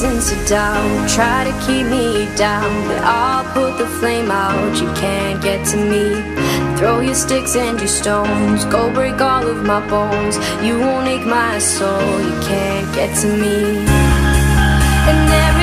reasons to doubt, try to keep me down, but I'll put the flame out. You can't get to me. Throw your sticks and your stones, go break all of my bones. You won't ache my soul, you can't get to me. And every